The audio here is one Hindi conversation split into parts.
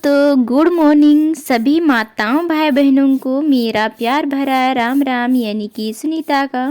दोस्तों, गुड मॉर्निंग सभी माताओं भाई बहनों को मेरा प्यार भरा राम राम यानी कि सुनीता का।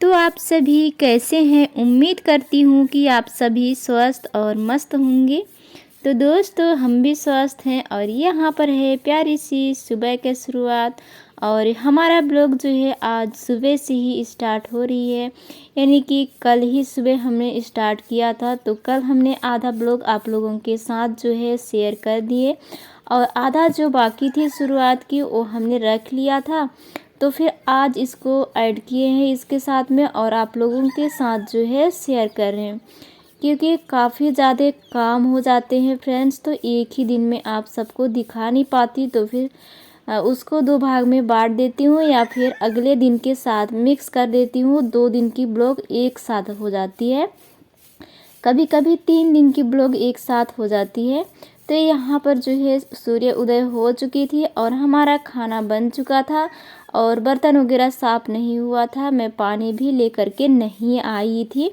तो आप सभी कैसे हैं? उम्मीद करती हूँ कि आप सभी स्वस्थ और मस्त होंगे। तो दोस्तों, हम भी स्वस्थ हैं और यहाँ पर है प्यारी सी सुबह की शुरुआत। और हमारा ब्लॉग जो है आज सुबह से ही स्टार्ट हो रही है, यानी कि कल ही सुबह हमने स्टार्ट किया था। तो कल हमने आधा ब्लॉग आप लोगों के साथ जो है शेयर कर दिए और आधा जो बाकी थी शुरुआत की वो हमने रख लिया था। तो फिर आज इसको ऐड किए हैं इसके साथ में और आप लोगों के साथ जो है शेयर कर रहे हैं, क्योंकि काफ़ी ज़्यादा काम हो जाते हैं फ्रेंड्स। तो एक ही दिन में आप सबको दिखा नहीं पाती, तो फिर उसको दो भाग में बांट देती हूँ या फिर अगले दिन के साथ मिक्स कर देती हूँ। 2 दिन की ब्लॉग एक साथ हो जाती है, कभी कभी 3 दिन की ब्लॉग एक साथ हो जाती है। तो यहाँ पर जो है सूर्य उदय हो चुकी थी और हमारा खाना बन चुका था और बर्तन वगैरह साफ़ नहीं हुआ था। मैं पानी भी लेकर के नहीं आई थी।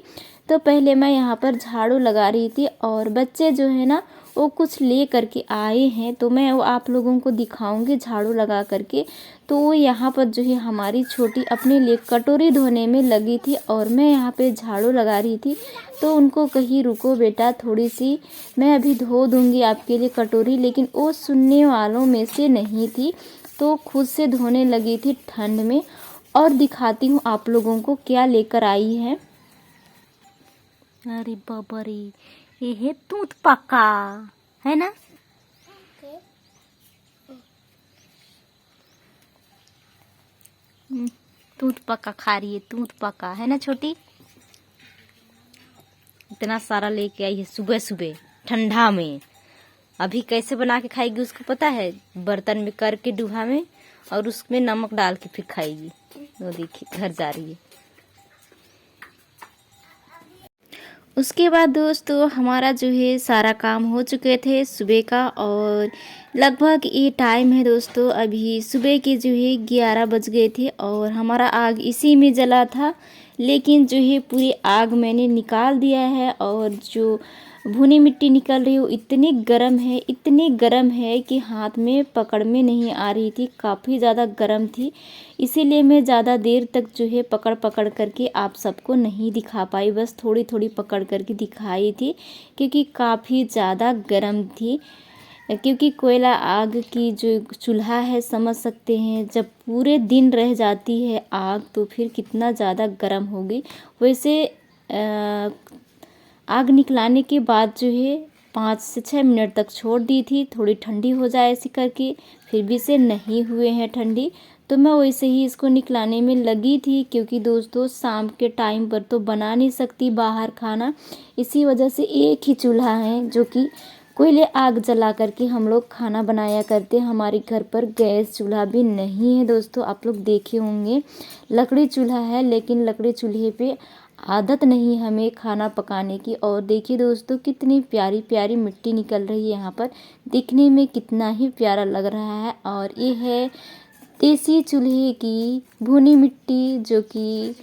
तो पहले मैं यहाँ पर झाड़ू लगा रही थी और बच्चे जो है ना वो कुछ ले करके आए हैं, तो मैं वो आप लोगों को दिखाऊंगी झाड़ू लगा करके। तो वो यहाँ पर जो है हमारी छोटी अपने लिए कटोरी धोने में लगी थी और मैं यहाँ पे झाड़ू लगा रही थी। तो उनको कहीं रुको बेटा, थोड़ी सी मैं अभी धो दूंगी आपके लिए कटोरी, लेकिन वो सुनने वालों में से नहीं थी, तो खुद से धोने लगी थी ठंड में। और दिखाती हूँ आप लोगों को क्या लेकर आई है। अरे बाबा रे, ये है दूध पका, है ना? दूध पका खा रही है, दूध पका है ना छोटी? इतना सारा लेके आई है सुबह सुबह ठंडा में। अभी कैसे बना के खाएगी उसको पता है? बर्तन में करके डूहा में और उसमें नमक डाल के फिर खाएगी। वो देखिए घर जा रही है। उसके बाद दोस्तों हमारा जो है सारा काम हो चुके थे सुबह का और लगभग ये टाइम है दोस्तों, अभी सुबह के जो है 11 बज गए थे और हमारा आग इसी में जला था। लेकिन जो है पूरी आग मैंने निकाल दिया है और जो भुनी मिट्टी निकल रही है वो इतनी गर्म है कि हाथ में पकड़ में नहीं आ रही थी, काफ़ी ज़्यादा गर्म थी। इसीलिए मैं ज़्यादा देर तक जो है पकड़ पकड़ करके आप सबको नहीं दिखा पाई, बस थोड़ी थोड़ी पकड़ करके दिखाई थी, क्योंकि काफ़ी ज़्यादा गर्म थी। क्योंकि कोयला आग की जो चूल्हा है समझ सकते हैं, जब पूरे दिन रह जाती है आग तो फिर कितना ज़्यादा गर्म होगी। वैसे आग निकलाने के बाद जो है 5 से 6 मिनट तक छोड़ दी थी थोड़ी ठंडी हो जाए ऐसी करके, फिर भी से नहीं हुए हैं ठंडी। तो मैं वैसे ही इसको निकलाने में लगी थी, क्योंकि दोस्तों शाम के टाइम पर तो बना नहीं सकती बाहर खाना, इसी वजह से एक ही चूल्हा है जो कि कोयले आग जला करके हम लोग खाना बनाया करते। हमारे घर पर गैस चूल्हा भी नहीं है दोस्तों, आप लोग देखे होंगे लकड़ी चूल्हा है, लेकिन लकड़ी चूल्हे पे आदत नहीं हमें खाना पकाने की। और देखिए दोस्तों कितनी प्यारी प्यारी मिट्टी निकल रही है यहाँ पर, दिखने में कितना ही प्यारा लग रहा है। और ये है देसी चूल्हे की भुनी मिट्टी, जो कि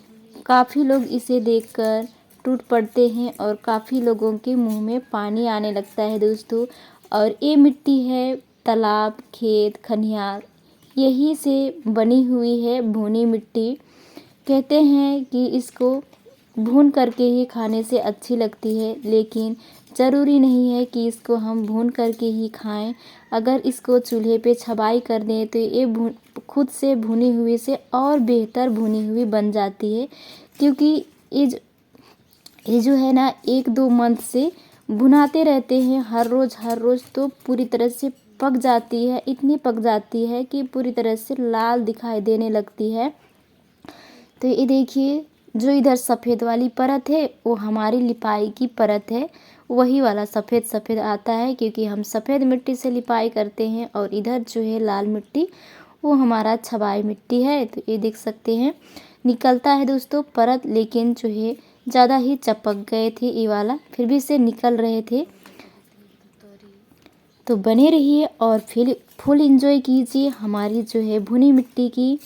काफ़ी लोग इसे देखकर टूट पड़ते हैं और काफ़ी लोगों के मुंह में पानी आने लगता है दोस्तों। और ये मिट्टी है तालाब, खेत, खलिहान यही से बनी हुई है भुनी मिट्टी। कहते हैं कि इसको भून करके ही खाने से अच्छी लगती है, लेकिन ज़रूरी नहीं है कि इसको हम भून करके ही खाएं। अगर इसको चूल्हे पे छबाई कर दें तो ये खुद से भुनी हुई से और बेहतर भुनी हुई बन जाती है, क्योंकि ये जो है ना 1-2 मंथ से भुनाते रहते हैं हर रोज़, तो पूरी तरह से पक जाती है, इतनी पक जाती है कि पूरी तरह से लाल दिखाई देने लगती है। तो ये देखिए जो इधर सफ़ेद वाली परत है वो हमारी लिपाई की परत है, वही वाला सफ़ेद सफ़ेद आता है, क्योंकि हम सफ़ेद मिट्टी से लिपाई करते हैं। और इधर जो है लाल मिट्टी वो हमारा छबाई मिट्टी है। तो ये देख सकते हैं निकलता है दोस्तों परत, लेकिन जो है ज़्यादा ही चपक गए थे ये वाला, फिर भी से निकल रहे थे। तो बने रहिए और फिर फुल एंजॉय कीजिए हमारी जो है भुनी मिट्टी की।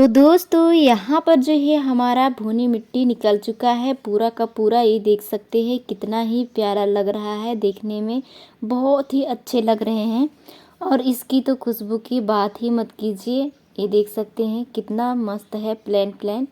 तो दोस्तों यहाँ पर जो है हमारा भुनी मिट्टी निकल चुका है पूरा का पूरा। ये देख सकते हैं कितना ही प्यारा लग रहा है, देखने में बहुत ही अच्छे लग रहे हैं। और इसकी तो खुशबू की बात ही मत कीजिए। ये देख सकते हैं कितना मस्त है, प्लेन प्लेन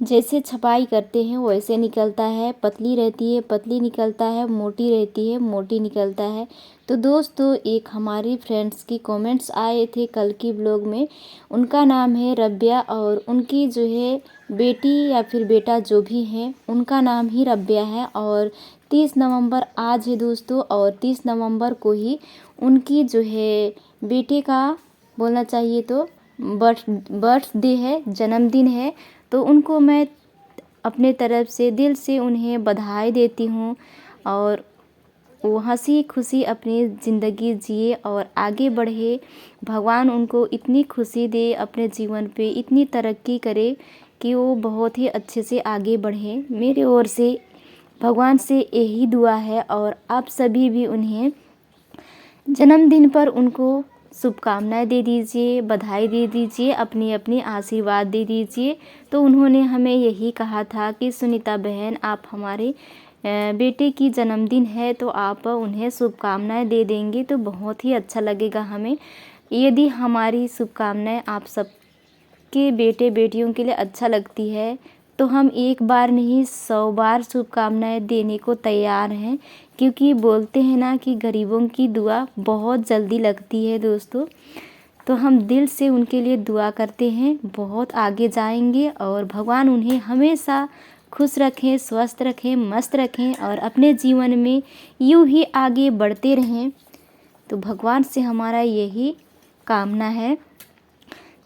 जैसे छपाई करते हैं वैसे निकलता है। पतली रहती है पतली निकलता है, मोटी रहती है मोटी निकलता है। तो दोस्तों एक हमारी फ्रेंड्स की कमेंट्स आए थे कल की ब्लॉग में। उनका नाम है रब्या और उनकी जो है बेटी या फिर बेटा जो भी है उनका नाम ही रब्या है। और 30 नवंबर आज है दोस्तों, और 30 नवंबर को ही उनकी जो है बेटे का बोलना चाहिए तो बर्थडे है, जन्मदिन है। तो उनको मैं अपने तरफ से दिल से उन्हें बधाई देती हूँ और वो हंसी खुशी अपनी ज़िंदगी जिए और आगे बढ़े। भगवान उनको इतनी खुशी दे, अपने जीवन पे इतनी तरक्की करे कि वो बहुत ही अच्छे से आगे बढ़े। मेरे ओर से भगवान से यही दुआ है। और आप सभी भी उन्हें जन्मदिन पर उनको शुभकामनाएं दे दीजिए, बधाई दे दीजिए, अपनी अपनी आशीर्वाद दे दीजिए। तो उन्होंने हमें यही कहा था कि सुनीता बहन आप हमारे बेटे की जन्मदिन है तो आप उन्हें शुभकामनाएं दे देंगे तो बहुत ही अच्छा लगेगा हमें। यदि हमारी शुभकामनाएं आप सबके बेटे बेटियों के लिए अच्छा लगती है तो हम एक बार नहीं 100 बार शुभकामनाएं देने को तैयार हैं, क्योंकि बोलते हैं ना कि गरीबों की दुआ बहुत जल्दी लगती है दोस्तों। तो हम दिल से उनके लिए दुआ करते हैं, बहुत आगे जाएंगे और भगवान उन्हें हमेशा खुश रखें, स्वस्थ रखें, मस्त रखें और अपने जीवन में यूं ही आगे बढ़ते रहें। तो भगवान से हमारा यही कामना है।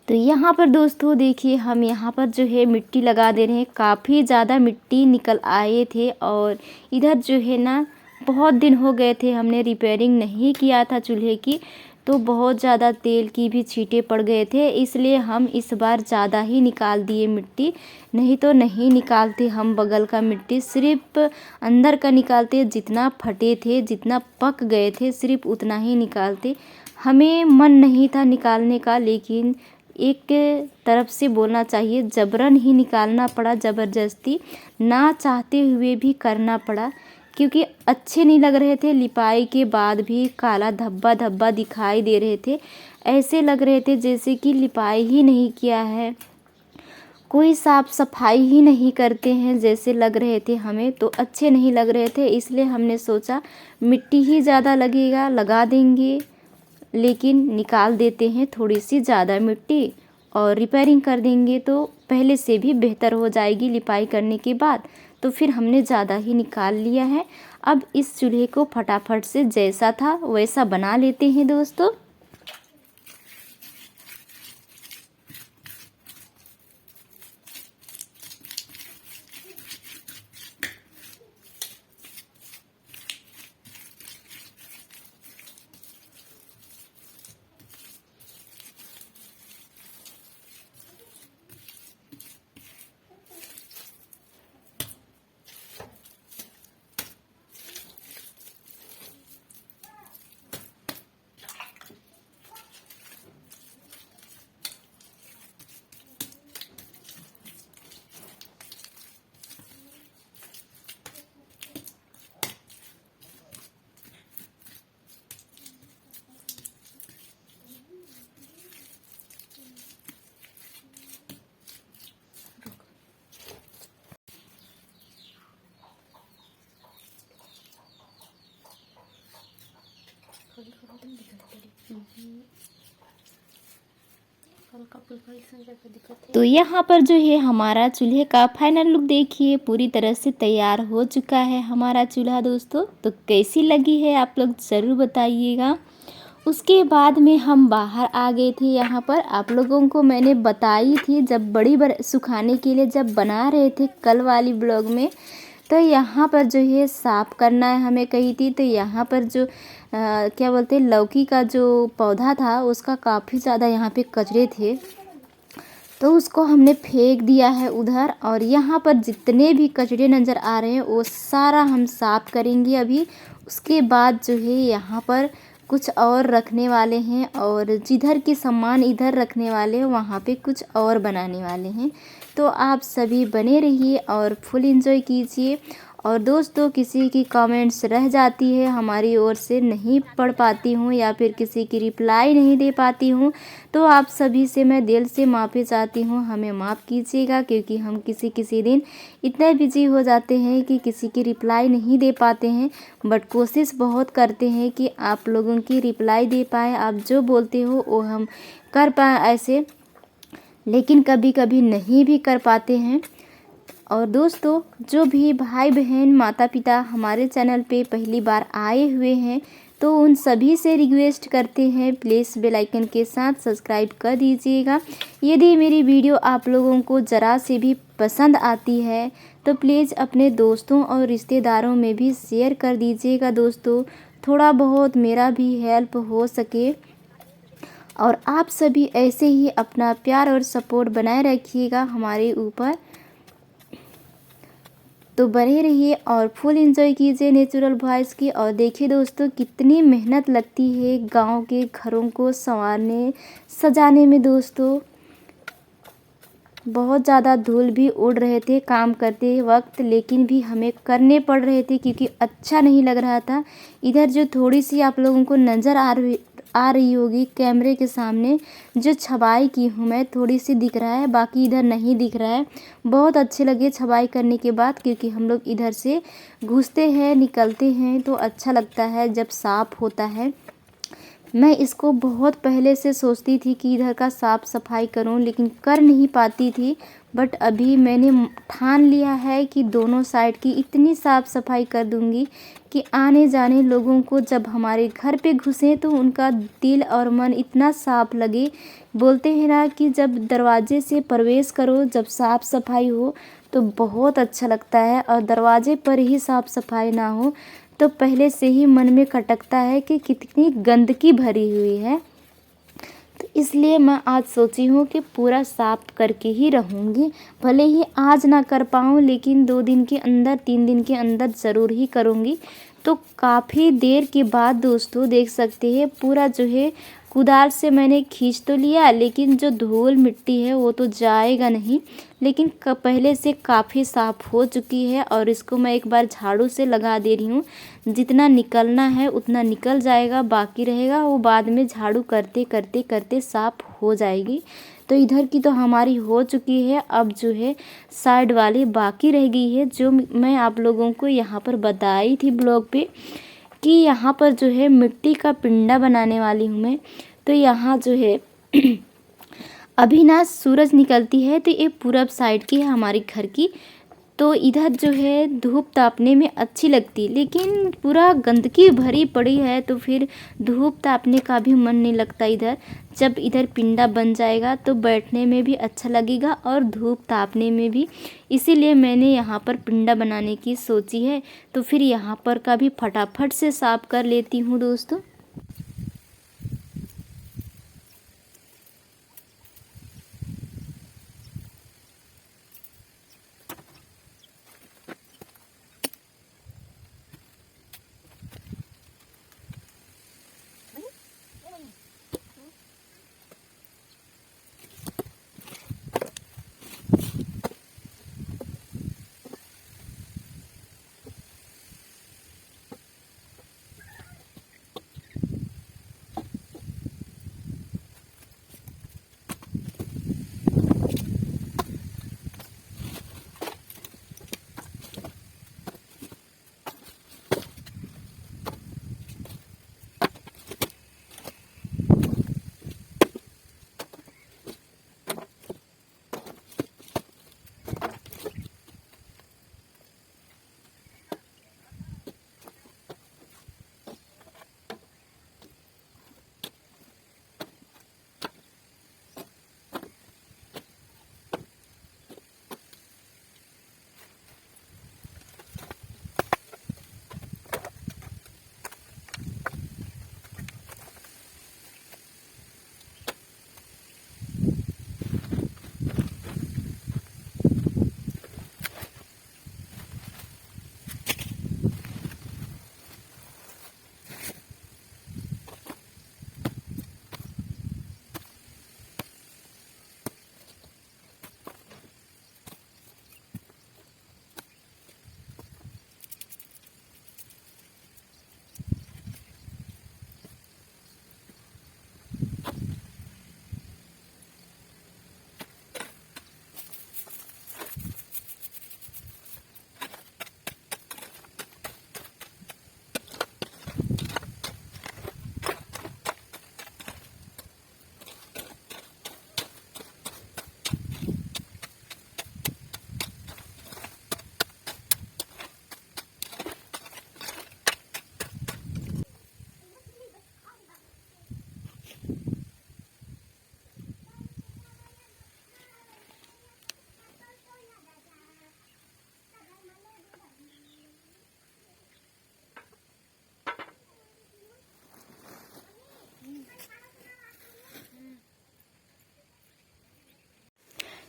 तो यहाँ पर दोस्तों देखिए हम यहाँ पर जो है मिट्टी लगा दे रहे हैं। काफ़ी ज़्यादा मिट्टी निकल आए थे और इधर जो है ना बहुत दिन हो गए थे हमने रिपेयरिंग नहीं किया था चूल्हे की, तो बहुत ज़्यादा तेल की भी छींटे पड़ गए थे, इसलिए हम इस बार ज़्यादा ही निकाल दिए मिट्टी। नहीं तो नहीं निकालते हम बगल का मिट्टी, सिर्फ अंदर का निकालते। जितना फटे थे जितना पक गए थे सिर्फ उतना ही निकालते। हमें मन नहीं था निकालने का, लेकिन एक तरफ से बोलना चाहिए जबरन ही निकालना पड़ा, ज़बरदस्ती ना चाहते हुए भी करना पड़ा, क्योंकि अच्छे नहीं लग रहे थे। लिपाई के बाद भी काला धब्बा धब्बा दिखाई दे रहे थे, ऐसे लग रहे थे जैसे कि लिपाई ही नहीं किया है, कोई साफ सफाई ही नहीं करते हैं जैसे लग रहे थे हमें। तो अच्छे नहीं लग रहे थे, इसलिए हमने सोचा मिट्टी ही ज़्यादा लगेगा, लगा देंगे, लेकिन निकाल देते हैं थोड़ी सी ज़्यादा मिट्टी और रिपेयरिंग कर देंगे तो पहले से भी बेहतर हो जाएगी लिपाई करने के बाद। तो फिर हमने ज़्यादा ही निकाल लिया है। अब इस चूल्हे को फटाफट से जैसा था वैसा बना लेते हैं दोस्तों। तो यहाँ पर जो है हमारा चूल्हे का फाइनल लुक देखिए, पूरी तरह से तैयार हो चुका है हमारा चूल्हा दोस्तों। तो कैसी लगी है आप लोग ज़रूर बताइएगा। उसके बाद में हम बाहर आ गए थे। यहाँ पर आप लोगों को मैंने बताई थी जब बड़ी सुखाने के लिए जब बना रहे थे कल वाली ब्लॉग में, तो यहाँ पर जो है साफ़ करना है हमें कही थी। तो यहाँ पर जो क्या बोलते हैं लौकी का जो पौधा था उसका काफ़ी ज़्यादा यहाँ पे कचरे थे, तो उसको हमने फेंक दिया है उधर। और यहाँ पर जितने भी कचरे नज़र आ रहे हैं वो सारा हम साफ़ करेंगे अभी। उसके बाद जो है यहाँ पर कुछ और रखने वाले हैं और जिधर की सामान इधर रखने वाले हैं वहाँ पे कुछ और बनाने वाले हैं। तो आप सभी बने रहिए और फुल एंजॉय कीजिए। और दोस्तों, किसी की कमेंट्स रह जाती है हमारी ओर से नहीं पढ़ पाती हूँ या फिर किसी की रिप्लाई नहीं दे पाती हूँ, तो आप सभी से मैं दिल से माफ़ी चाहती हूँ, हमें माफ़ कीजिएगा। क्योंकि हम किसी दिन इतने बिजी हो जाते हैं कि किसी की रिप्लाई नहीं दे पाते हैं, बट कोशिश बहुत करते हैं कि आप लोगों की रिप्लाई दे पाए। आप जो बोलते हो वो हम कर पाए ऐसे, लेकिन कभी कभी नहीं भी कर पाते हैं। और दोस्तों, जो भी भाई बहन माता पिता हमारे चैनल पे पहली बार आए हुए हैं, तो उन सभी से रिक्वेस्ट करते हैं प्लीज़ बेल आइकन के साथ सब्सक्राइब कर दीजिएगा। यदि मेरी वीडियो आप लोगों को ज़रा से भी पसंद आती है तो प्लीज़ अपने दोस्तों और रिश्तेदारों में भी शेयर कर दीजिएगा दोस्तों, थोड़ा बहुत मेरा भी हेल्प हो सके। और आप सभी ऐसे ही अपना प्यार और सपोर्ट बनाए रखिएगा हमारे ऊपर। तो बने रहिए और फुल एंजॉय कीजिए नेचुरल वॉइस की। और देखिए दोस्तों, कितनी मेहनत लगती है गांव के घरों को संवारने सजाने में दोस्तों। बहुत ज़्यादा धूल भी उड़ रहे थे काम करते वक्त, लेकिन भी हमें करने पड़ रहे थे क्योंकि अच्छा नहीं लग रहा था। इधर जो थोड़ी सी आप लोगों को नज़र आ रही होगी कैमरे के सामने, जो छबाई की हूँ मैं, थोड़ी सी दिख रहा है, बाकी इधर नहीं दिख रहा है। बहुत अच्छे लगे छबाई करने के बाद, क्योंकि हम लोग इधर से घुसते हैं निकलते हैं तो अच्छा लगता है जब साफ़ होता है। मैं इसको बहुत पहले से सोचती थी कि इधर का साफ़ सफाई करूं, लेकिन कर नहीं पाती थी। बट अभी मैंने ठान लिया है कि दोनों साइड की इतनी साफ़ सफाई कर दूंगी कि आने जाने लोगों को जब हमारे घर पे घुसें तो उनका दिल और मन इतना साफ़ लगे। बोलते हैं ना कि जब दरवाजे से प्रवेश करो, जब साफ़ सफाई हो तो बहुत अच्छा लगता है, और दरवाजे पर ही साफ़ सफाई ना हो तो पहले से ही मन में खटकता है कि कितनी गंदगी भरी हुई है। तो इसलिए मैं आज सोची हूँ कि पूरा साफ करके ही रहूँगी। भले ही आज ना कर पाऊँ, लेकिन 2 दिन के अंदर 3 दिन के अंदर ज़रूर ही करूँगी। तो काफ़ी देर के बाद दोस्तों देख सकते हैं पूरा जो है कुदाल से मैंने खींच तो लिया, लेकिन जो धूल मिट्टी है वो तो जाएगा नहीं, लेकिन पहले से काफ़ी साफ़ हो चुकी है। और इसको मैं एक बार झाड़ू से लगा दे रही हूँ, जितना निकलना है उतना निकल जाएगा, बाकी रहेगा वो बाद में झाड़ू करते करते करते साफ़ हो जाएगी। तो इधर की तो हमारी हो चुकी है, अब जो है साइड वाली बाकी रह गई है, जो मैं आप लोगों को यहाँ पर बताई थी ब्लॉग पे कि यहाँ पर जो है मिट्टी का पिंडा बनाने वाली हूँ मैं। तो यहाँ जो है अभी ना सूरज निकलती है, तो ये पूरब साइड की है हमारे घर की, तो इधर जो है धूप तापने में अच्छी लगती, लेकिन पूरा गंदगी भरी पड़ी है तो फिर धूप तापने का भी मन नहीं लगता इधर। जब इधर पिंडा बन जाएगा तो बैठने में भी अच्छा लगेगा और धूप तापने में भी, इसीलिए मैंने यहाँ पर पिंडा बनाने की सोची है। तो फिर यहाँ पर का भी फटाफट से साफ कर लेती हूँ दोस्तों।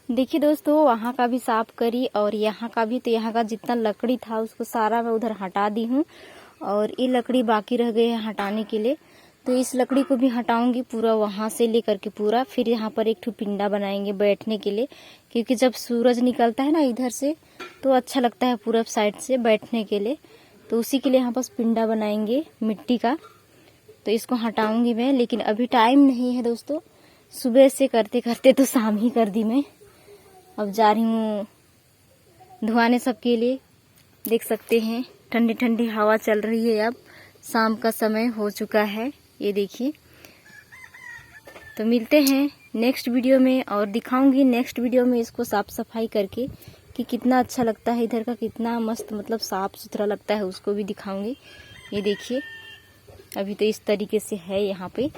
देखिए दोस्तों, वहाँ का भी साफ करी और यहाँ का भी। तो यहाँ का जितना लकड़ी था उसको सारा मैं उधर हटा दी हूँ और ये लकड़ी बाकी रह गए हैं हटाने के लिए। तो इस लकड़ी को भी हटाऊंगी पूरा, वहाँ से लेकर के पूरा। फिर यहाँ पर एक ठो पिंडा बनाएंगे बैठने के लिए, क्योंकि जब सूरज निकलता है ना इधर से तो अच्छा लगता है पूरब साइड से बैठने के लिए। तो उसी के लिए यहाँ पर पिंडा बनाएंगे मिट्टी का। तो इसको हटाऊंगी मैं, लेकिन अभी टाइम नहीं है दोस्तों। सुबह से करते करते तो शाम ही कर दी मैं। अब जा रही हूँ धुआने सबके लिए। देख सकते हैं ठंडी ठंडी हवा चल रही है। अब शाम का समय हो चुका है, ये देखिए। तो मिलते हैं नेक्स्ट वीडियो में और दिखाऊंगी नेक्स्ट वीडियो में इसको साफ सफाई करके कि कितना अच्छा लगता है इधर का, कितना मस्त मतलब साफ सुथरा लगता है, उसको भी दिखाऊंगी। ये देखिए अभी तो इस तरीके से है यहाँ पे।